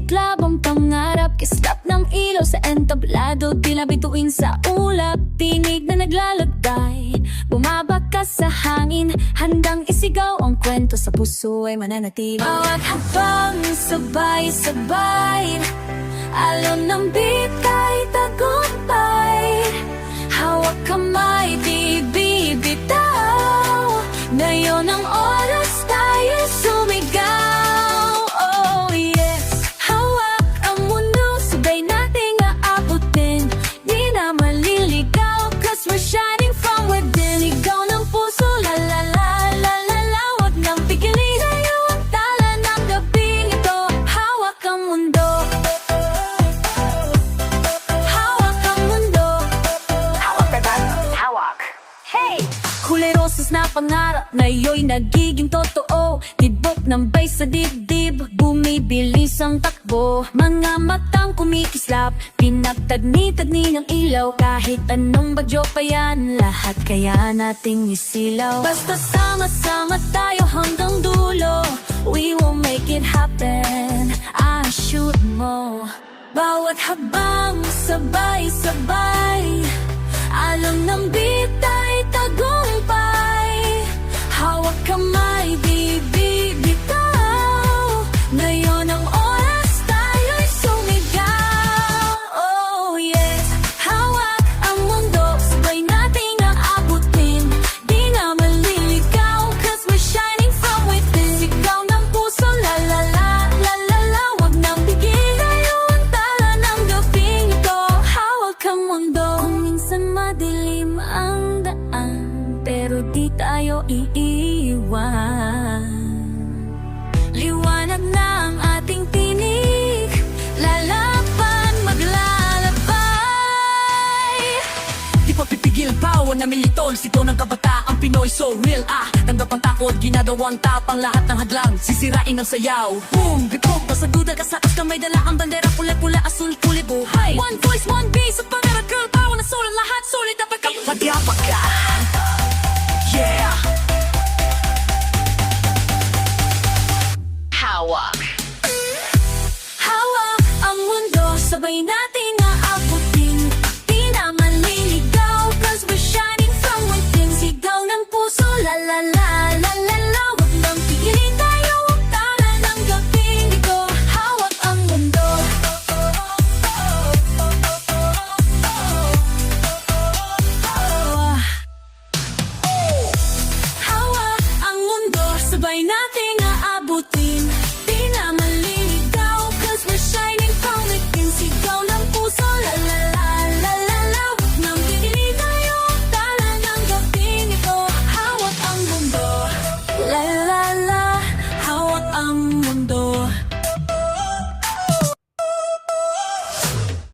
Sumiklab ang pangarap, kislap ng ilaw sa entablado, tila bituin sa ulap, tinig na naglalagay, bumabaka sa hangin, handang isigaw ang kwento sa puso ay mananatili. Bawat habang sabay-sabay, alon ng bitay tagumpay, hawak kamay di bibitaw, ngayon ang oras tayo sumigaw. Oh yes, hawak ang mundo, sabay nating aabutin, di na maliligaw, cause we're shining from within. Ikaw ng puso, la la la la la la, wag nang pigilin, tayo ang tala ng gabing ito. Hawak ang mundo, hawak ang mundo, hawak na hawak. Hey! Kulay rosas na pangarap na iyo'y nagiging totoo, tibok ng bay sa dibdib, bumibilis ang takbo, mga matang kumikislap, pinagtagni-tagni ng ilaw, kahit anong bagyo pa yan, lahat kaya nating isilaw. Basta sama-sama tayo hanggang dulo, we will make it happen, I shoot mo. Bawat habang sabay-sabay, alam ng bitay tagumpay, hawak kamay di bibitaw, ngayon ang oras tayo'y sumigaw. Oh yes, hawak ang mundo, sabay nating aabutin, di na maliligaw, cause we're shining from within. Sigaw ng puso, la la la la la la, wag nang bigil, tayo ang tala ng gabing ito. Hawak ang mundo, kung minsan madilim ang daan, pero di tayo iiwan. Liwanag na ang ating tinig, lalaban, maglalabay. Di pa pipigil, bawa na militol, sito ng kabataang Pinoy, so real tanggap ang takot, ginagawang tapang lahat ng hadlang, sisirain ang sayaw. Boom, bipok, basta duda ka sa taas kamay, dala ang bandera, pula-pula, asul, puli, buhay. One voice, one beat, sa pangarap, girl, bawa na sulan lahat, sulit dapat ka, pag-iapak ka. Yeah! Hawak. Hawak ang mundo, sabay natin aabutin, di na maliligaw, cause we're shining from within. Sigaw ng puso, la la la la la la, wag nang pigilin, tayo ang tala ng gabing ito. Hawak ang mundo, hawak ang mundo, sabay natin